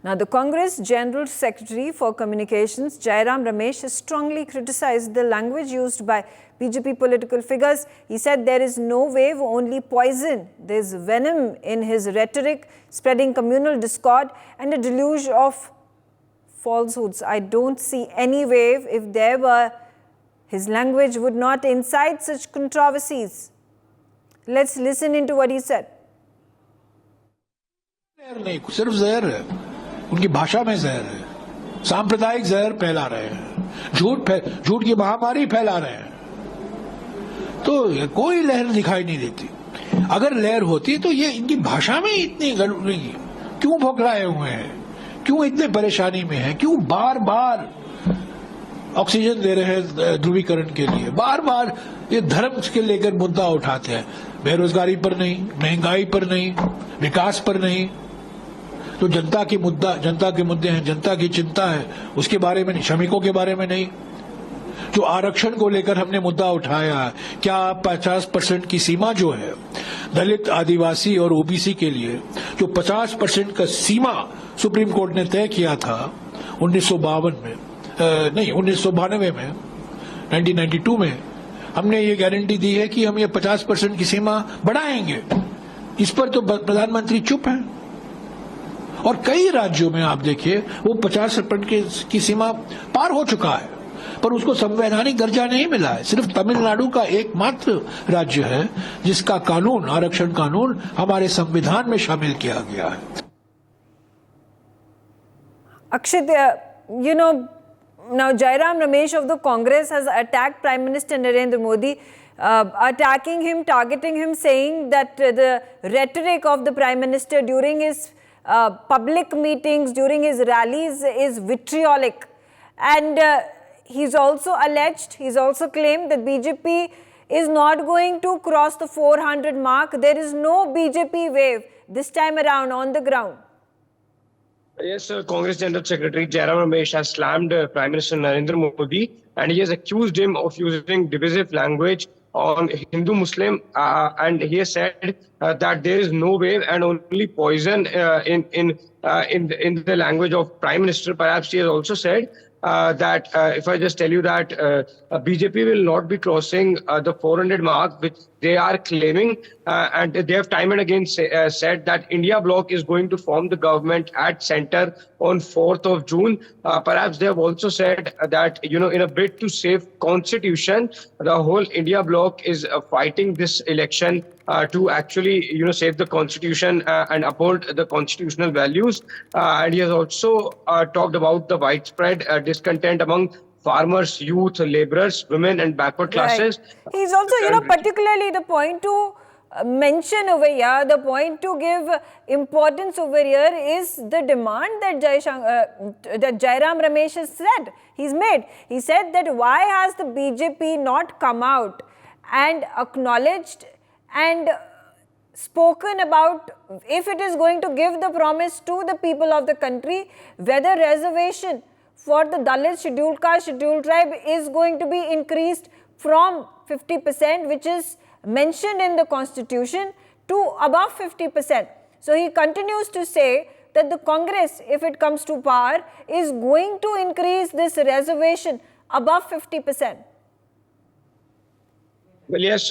Now, the Congress General Secretary for Communications, Jairam Ramesh, has strongly criticized the language used by BJP political figures. He said there is no wave, only poison. There is venom in his rhetoric, spreading communal discord and a deluge of falsehoods. I don't see any wave. If there were, his language would not incite such controversies. Let's listen into what he said. नहीं, सिर्फ जहर है, उनकी भाषा में जहर है, सांप्रदायिक जहर फैला रहे हैं, झूठ की महामारी फैला रहे हैं। तो कोई लहर दिखाई नहीं देती। अगर लहर होती तो ये इनकी भाषा में इतनी गड़बड़ी क्यों भोकराए हुए हैं, क्यों इतने परेशानी में हैं, क्यों बार बार ऑक्सीजन दे रहे हैं ध्रुवीकरण के लिए, बार बार ये धर्म के लेकर मुद्दा उठाते हैं। बेरोजगारी पर नहीं, महंगाई पर नहीं, विकास पर नहीं, तो जनता के मुद्दे हैं, जनता की चिंता है, उसके बारे में नहीं, श्रमिकों के बारे में नहीं। जो आरक्षण को लेकर हमने मुद्दा उठाया, क्या 50% की सीमा जो है दलित, आदिवासी और ओबीसी के लिए, जो 50% का सीमा सुप्रीम कोर्ट ने तय किया था 1992 में, 1992 में हमने ये गारंटी दी है कि हम ये 50% की सीमा बढ़ाएंगे। इस पर तो प्रधानमंत्री चुप हैं। और कई राज्यों में आप देखिए वो 50% की सीमा पार हो चुका है, पर उसको संवैधानिक दर्जा नहीं मिला है। सिर्फ तमिलनाडु का एकमात्र राज्य है जिसका कानून, आरक्षण कानून, हमारे संविधान में शामिल किया गया है। Akshit, now Jairam Ramesh of the Congress has attacked Prime Minister Narendra Modi, attacking him, targeting him, saying that the rhetoric of the Prime Minister during his public meetings, during his rallies is vitriolic. And he's also claimed that BJP is not going to cross the 400 mark. There is no BJP wave this time around on the ground. Yes, Congress General Secretary Jairam Ramesh has slammed Prime Minister Narendra Modi, and he has accused him of using divisive language on Hindu-Muslim, and he has said that there is no wave and only poison in the language of Prime Minister. Perhaps he has also said that if I just tell you that BJP will not be crossing the 400 mark, which they are claiming, and they have time and again said that India bloc is going to form the government at center on 4th of June. Perhaps they have also said that, in a bid to save constitution, the whole India bloc is fighting this election to actually, save the constitution and uphold the constitutional values. And he has also talked about the widespread discontent among farmers, youth, laborers, women and backward classes. Right. He's also, particularly the point to mention over here, the point to give importance over here is the demand that Jairam Ramesh has said, he's made. He said that why has the BJP not come out and acknowledged and spoken about if it is going to give the promise to the people of the country, whether reservation for the Dalit, scheduled caste, scheduled tribe is going to be increased from 50%, which is mentioned in the constitution, to above 50%. So he continues to say that the Congress, if it comes to power, is going to increase this reservation above 50%. Well, yes,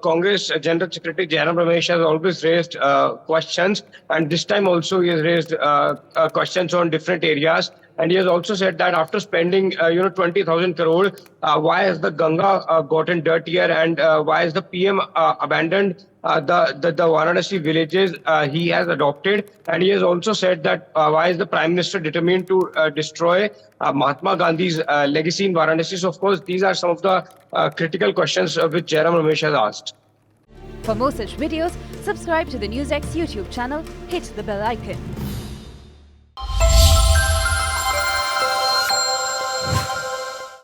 Congress General Secretary Jairam Ramesh has always raised questions, and this time also he has raised questions on different areas. And he has also said that after spending, 20,000 crore, why has the Ganga gotten dirtier, and why has the PM abandoned the Varanasi villages he has adopted? And he has also said that why is the Prime Minister determined to destroy Mahatma Gandhi's legacy in Varanasi? So, of course, these are some of the critical questions which Jairam Ramesh has asked. For more such videos, subscribe to the NewsX YouTube channel, hit the bell icon.